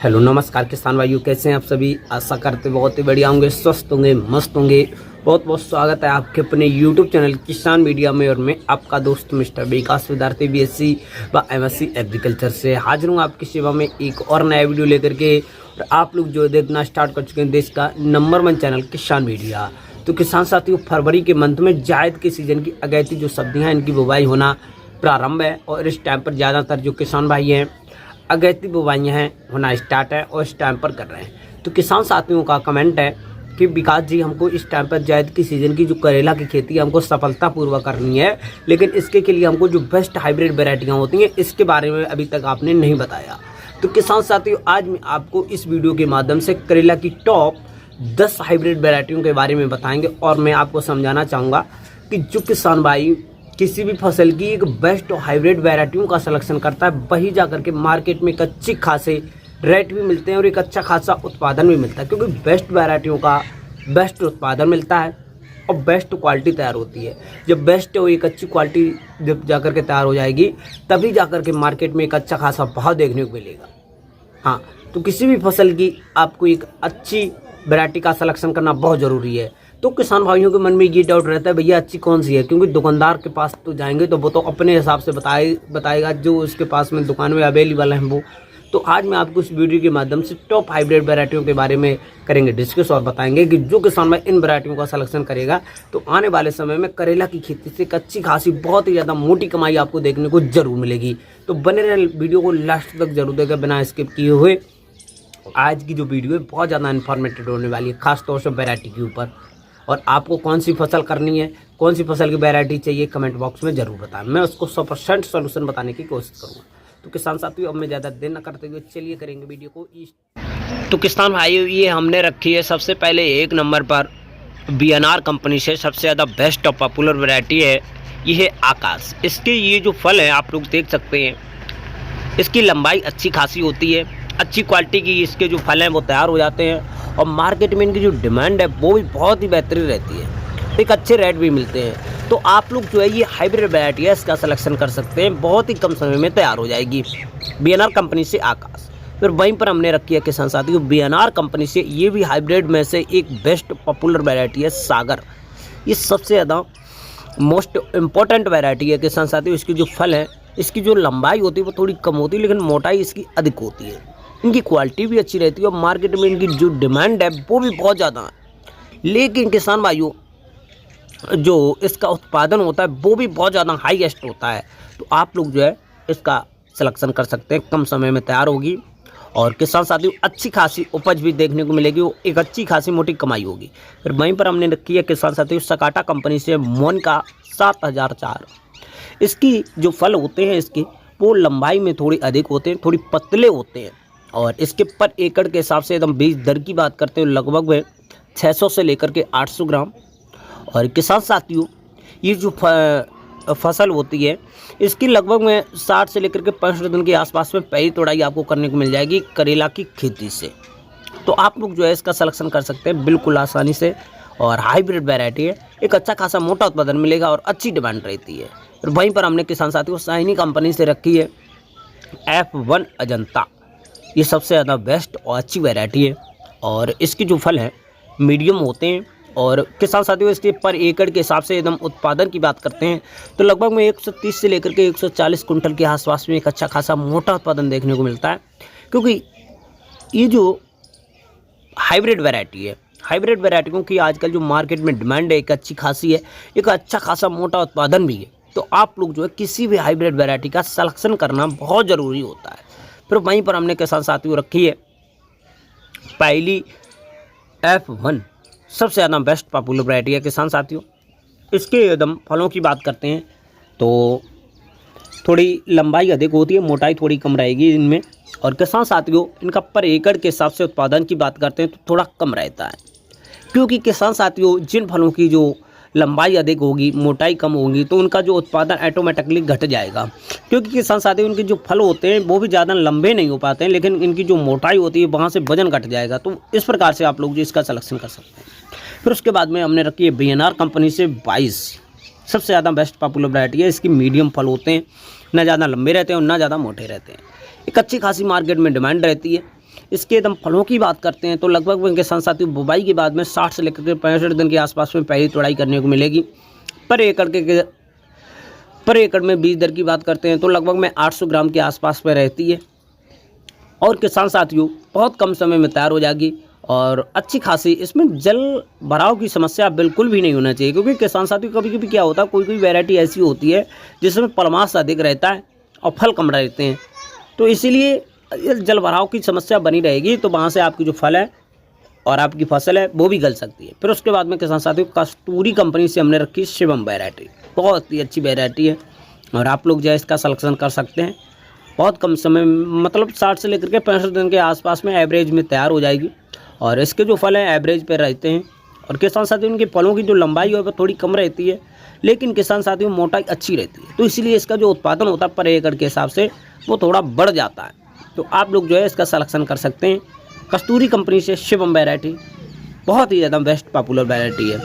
Hello नमस्कार किसान भाइयों, कैसे हैं आप सभी। आशा करते बहुत ही बढ़िया होंगे, स्वस्थ होंगे, मस्त होंगे। बहुत बहुत स्वागत है आपके अपने यूट्यूब चैनल किसान मीडिया में। और मैं आपका दोस्त मिस्टर विकास विद्यार्थी बीएससी व एमएससी एग्रीकल्चर से हाजिर हूँ आपकी सेवा में एक और नया वीडियो लेकर के। और आप लोग जो देखना स्टार्ट कर चुके हैं देश का नंबर 1 चैनल किसान मीडिया। तो किसान साथियों, फरवरी के मंथ में जायद के सीजन की अगैती जो सब्जियाँ हैं इनकी बुवाई होना प्रारंभ है। और इस टाइम पर ज़्यादातर जो किसान भाई हैं अगैती बुवाइयाँ हैं होना स्टार्ट है और इस टाइम पर कर रहे हैं। तो किसान साथियों का कमेंट है कि विकास जी, हमको इस टाइम पर जायद की सीज़न की जो करेला की खेती है हमको सफलतापूर्वक करनी है, लेकिन इसके के लिए हमको जो बेस्ट हाइब्रिड वैरायटियाँ होती हैं इसके बारे में अभी तक आपने नहीं बताया। तो किसान साथियों, आज मैं आपको इस वीडियो के माध्यम से करेला की टॉप 10 हाइब्रिड वैरायटियों के बारे में बताएंगे। और मैं आपको समझाना चाहूँगा कि जो किसान भाई किसी भी फसल की एक बेस्ट हाइब्रिड वैरायटियों का सिलेक्शन करता है, वही जाकर के मार्केट में एक अच्छी खासे रेट भी मिलते हैं और एक अच्छा खासा उत्पादन भी मिलता है। क्योंकि बेस्ट वैरायटियों का बेस्ट उत्पादन मिलता है और बेस्ट क्वालिटी तैयार होती है। जब बेस्ट और एक अच्छी क्वालिटी जब जाकर के तैयार हो जाएगी, तभी जाकर के मार्केट में एक अच्छा खासा भाव देखने को मिलेगा। हाँ, तो किसी भी फसल की आपको एक अच्छी वैरायटी का सिलेक्शन करना बहुत ज़रूरी है। तो किसान भाइयों के मन में ये डाउट रहता है, भैया अच्छी कौन सी है, क्योंकि दुकानदार के पास तो जाएंगे तो वो तो अपने हिसाब से बताएगा जो उसके पास में दुकान में अवेलेबल है वो। तो आज मैं आपको इस वीडियो के माध्यम से टॉप हाइब्रिड वैरायटियों के बारे में करेंगे डिस्कस और बताएंगे कि जो किसान भाई इन वैरायटियों का सिलेक्शन करेगा तो आने वाले समय में करेला की खेती से एक अच्छी खासी बहुत ही ज़्यादा मोटी कमाई आपको देखने को जरूर मिलेगी। तो बने रहे वीडियो को लास्ट तक जरूर देखें बिना स्किप किए हुए। आज की जो वीडियो है बहुत ज़्यादा इन्फॉर्मेटिव होने वाली है, खासतौर से वैरायटी के ऊपर। और आपको कौन सी फसल करनी है, कौन सी फसल की वैरायटी चाहिए, कमेंट बॉक्स में ज़रूर बताएं। मैं उसको 100% सोल्यूशन बताने की कोशिश करूँगा। तो किसान साथियों, अब मैं ज़्यादा देर न करते हुए चलिए करेंगे वीडियो को। तो किसान भाइयों, ये हमने रखी है सबसे पहले एक नंबर पर बीएनआर कंपनी से सबसे ज़्यादा बेस्ट और पॉपुलर वैरायटी है, ये है आकाश। इसके ये जो फल हैं आप लोग देख सकते हैं, इसकी लंबाई अच्छी खासी होती है, अच्छी क्वालिटी की इसके जो फल हैं वो तैयार हो जाते हैं और मार्केट में इनकी जो डिमांड है वो भी बहुत ही बेहतरीन रहती है, एक अच्छे रेट भी मिलते हैं। तो आप लोग जो है ये हाइब्रिड वैरायटी है इसका सिलेक्शन कर सकते हैं, बहुत ही कम समय में तैयार हो जाएगी बीएनआर कंपनी से आकाश। फिर वहीं पर हमने रखी है किसान साथियों बीएनआर कंपनी से ये भी हाइब्रिड में से एक बेस्ट पॉपुलर वैरायटी है सागर। ये सबसे ज़्यादा मोस्ट इम्पॉर्टेंट वैरायटी है किसान साथियों। इसकी जो फल है, इसकी जो लंबाई होती है वो थोड़ी कम होती है, लेकिन मोटाई इसकी अधिक होती है। इनकी क्वालिटी भी अच्छी रहती है और मार्केट में इनकी जो डिमांड है वो भी बहुत ज़्यादा है। लेकिन किसान भाइयों, जो इसका उत्पादन होता है वो भी बहुत ज़्यादा हाईएस्ट होता है। तो आप लोग जो है इसका सिलेक्शन कर सकते हैं, कम समय में तैयार होगी और किसान साथियों अच्छी खासी उपज भी देखने को मिलेगी, वो एक अच्छी खासी मोटी कमाई होगी। फिर वहीं पर हमने रखी है किसान साथियों सकाटा कंपनी से मोनिका 7004। इसकी जो फल होते हैं इसके वो लंबाई में थोड़ी अधिक होते हैं, थोड़ी पतले होते हैं और इसके पर एकड़ के हिसाब से एकदम बीज दर की बात करते हैं लगभग में 600 से लेकर के 800 ग्राम। और किसान साथियों ये जो फसल होती है इसकी लगभग में 60 से लेकर के 65 दिन के आसपास में पहली तोड़ाई आपको करने को मिल जाएगी करेला की खेती से। तो आप लोग जो है इसका सिलेक्शन कर सकते हैं बिल्कुल आसानी से। और हाइब्रिड वैरायटी है, एक अच्छा खासा मोटा उत्पादन मिलेगा और अच्छी डिमांड रहती है। और वहीं पर हमने किसान साथियों साइनी कंपनी से रखी है F1 अजंता। ये सबसे ज़्यादा बेस्ट और अच्छी वैरायटी है और इसकी जो फल है मीडियम होते हैं। और किसान साथियों इसके पर एकड़ के हिसाब से एकदम उत्पादन की बात करते हैं तो लगभग में 130 से लेकर के 140 कुंटल के आसपास में एक अच्छा खासा मोटा उत्पादन देखने को मिलता है। क्योंकि ये जो हाइब्रिड वैरायटी है, हाइब्रिड वैरायटियों की आजकल जो मार्केट में डिमांड है एक अच्छी खासी है, एक अच्छा खासा मोटा उत्पादन भी है। तो आप लोग जो है किसी भी हाइब्रिड वैरायटी का सिलेक्शन करना बहुत ज़रूरी होता है। फिर वहीं पर हमने किसान साथियों रखी है पहली F1, सबसे ज़्यादा बेस्ट पॉपुलर वैरायटी है किसान साथियों। इसके एकदम फलों की बात करते हैं तो थोड़ी लंबाई अधिक होती है, मोटाई थोड़ी कम रहेगी इनमें। और किसान साथियों इनका पर एकड़ के हिसाब से उत्पादन की बात करते हैं तो थोड़ा कम रहता है। क्योंकि किसान साथियों जिन फलों की जो लंबाई अधिक होगी, मोटाई कम होगी, तो उनका जो उत्पादन ऑटोमेटिकली घट जाएगा। क्योंकि किसान साथियों उनके जो फल होते हैं वो भी ज़्यादा लंबे नहीं हो पाते हैं, लेकिन इनकी जो मोटाई होती है वहाँ से वजन घट जाएगा। तो इस प्रकार से आप लोग जो इसका सिलेक्शन कर सकते हैं। फिर उसके बाद में हमने रखी है बीएनआर कंपनी से 22, सबसे ज़्यादा बेस्ट पॉपुलर वैरायटी है। इसकी मीडियम फल होते हैं, ना ज़्यादा लंबे रहते हैं और ना ज़्यादा मोटे रहते हैं। एक अच्छी खासी मार्केट में डिमांड रहती है इसके एकदम फलों की बात करते हैं तो लगभग में किसान साथियों बुवाई के बाद में 60 से लेकर के 65 दिन के आसपास में पहली तुड़ाई करने को मिलेगी। पर एकड़ में बीज दर की बात करते हैं तो लगभग में 800 ग्राम के आसपास में रहती है और किसान साथियों बहुत कम समय में तैयार हो जाएगी। और अच्छी खासी इसमें जल भराव की समस्या बिल्कुल भी नहीं होना चाहिए, क्योंकि किसान साथियों कभी कभी क्या होता है कोई वैरायटी ऐसी होती है जिसमें पलमास अधिक रहता है और फल कम रहते हैं, तो इसीलिए जल भराव की समस्या बनी रहेगी। तो वहाँ से आपकी जो फल है और आपकी फसल है वो भी गल सकती है। फिर उसके बाद में किसान साथियों कस्तूरी कंपनी से हमने रखी शिवम वैरायटी, बहुत ही अच्छी वैरायटी है और आप लोग जो है इसका सिलेक्शन कर सकते हैं। बहुत कम समय मतलब 60 से लेकर के 65 दिन के आसपास में एवरेज में तैयार हो जाएगी और इसके जो फल हैं एवरेज पे रहते हैं। और किसान साथियों उनके फलों की जो लंबाई है वो थोड़ी कम रहती है, लेकिन किसान साथियों मोटाई अच्छी रहती है, तो इसीलिए इसका जो उत्पादन होता है पर एकड़ के हिसाब से वो थोड़ा बढ़ जाता है। तो आप लोग जो है इसका सिलेक्शन कर सकते हैं। कस्तूरी कंपनी से शिवम वैरायटी बहुत ही ज़्यादा बेस्ट पॉपुलर वैरायटी है।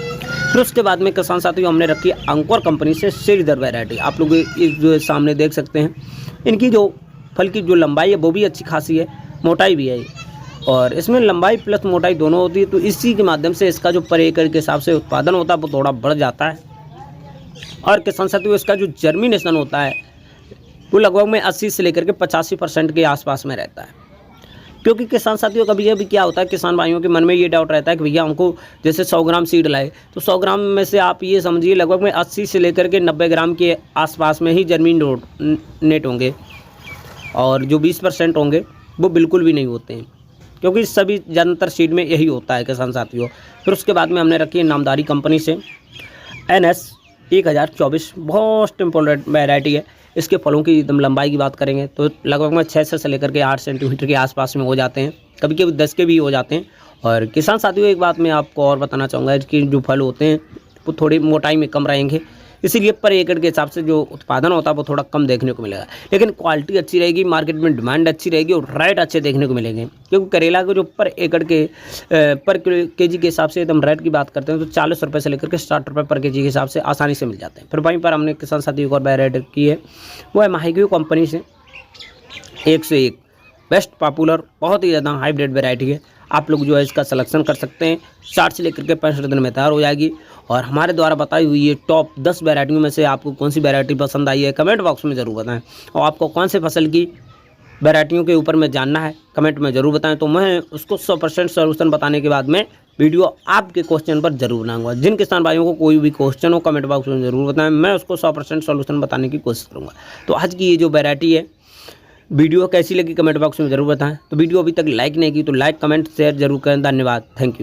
फिर उसके बाद में किसान साथियों हमने रखी है अंकुर कंपनी से श्रीधर वैरायटी। आप लोग इस जो सामने देख सकते हैं, इनकी जो फल की जो लंबाई है वो भी अच्छी खासी है, मोटाई भी है और इसमें लंबाई प्लस मोटाई दोनों होती है, तो इसी के माध्यम से इसका जो पर एकड़ के हिसाब से उत्पादन होता है वो थोड़ा बढ़ जाता है। और किसान साथियों इसका जो जर्मिनेशन होता है वो लगभग में 80 से लेकर के 85% के आसपास में रहता है। क्योंकि किसान साथियों कभी कभी क्या होता है किसान भाइयों के मन में ये डाउट रहता है कि भैया हमको जैसे 100 ग्राम सीड लाए तो 100 ग्राम में से आप ये समझिए लगभग में 80 से लेकर के 90 ग्राम के आसपास में ही जर्मिनेट होंगे और जो 20% होंगे वो बिल्कुल भी नहीं होते हैं, क्योंकि सभी ज़्यादातर सीड में यही होता है किसान साथियों। फिर उसके बाद में हमने रखी है नामदारी कंपनी से NS 1024, बहुत इम्पोर्टेंट वैरायटी है। इसके फलों की एकदम लंबाई की बात करेंगे तो लगभग में 6 से लेकर के 8 सेंटीमीटर के आसपास में हो जाते हैं, कभी कभी 10 के भी हो जाते हैं। और किसान साथियों एक बात मैं आपको और बताना चाहूँगा कि जो फल होते हैं वो थोड़ी मोटाई में कम रहेंगे, इसीलिए पर एकड़ के हिसाब से जो उत्पादन होता है वो थोड़ा कम देखने को मिलेगा, लेकिन क्वालिटी अच्छी रहेगी, मार्केट में डिमांड अच्छी रहेगी और रेट अच्छे देखने को मिलेंगे। क्योंकि करेला के जो पर एकड़ के पर केजी के हिसाब से एकदम रेट की बात करते हैं तो 40 रुपये से लेकर के 60 रुपये पर केजी के हिसाब से आसानी से मिल जाते हैं। फिर वहीं पर हमने किसान साथियों को और वैरायटी की है वो है माहिक्यू कंपनी से 1 से 1 बेस्ट पॉपुलर, बहुत ही ज़्यादा हाइब्रिड वैरायटी है। आप लोग जो है इसका सिलेक्शन कर सकते हैं। 60 से लेकर के 65 दिन में तैयार हो जाएगी। और हमारे द्वारा बताई हुई ये टॉप 10 वैरायटियों में से आपको कौन सी वैरायटी पसंद आई है कमेंट बॉक्स में ज़रूर बताएं। और आपको कौन से फसल की वैरायटियों के ऊपर में जानना है कमेंट में ज़रूर बताएं, तो मैं उसको 100% सोल्यूशन बताने के बाद में वीडियो आपके क्वेश्चन पर जरूर बनाऊंगा। जिन किसान भाइयों को कोई भी क्वेश्चन हो कमेंट बॉक्स में ज़रूर बताएं, मैं उसको 100% सोल्यूशन बताने की कोशिश करूँगा। तो आज की ये जो वैरायटी है वीडियो कैसी लगी कमेंट बॉक्स में ज़रूर बताएं। तो वीडियो अभी तक लाइक नहीं की तो लाइक कमेंट शेयर जरूर करें। धन्यवाद, थैंक यू।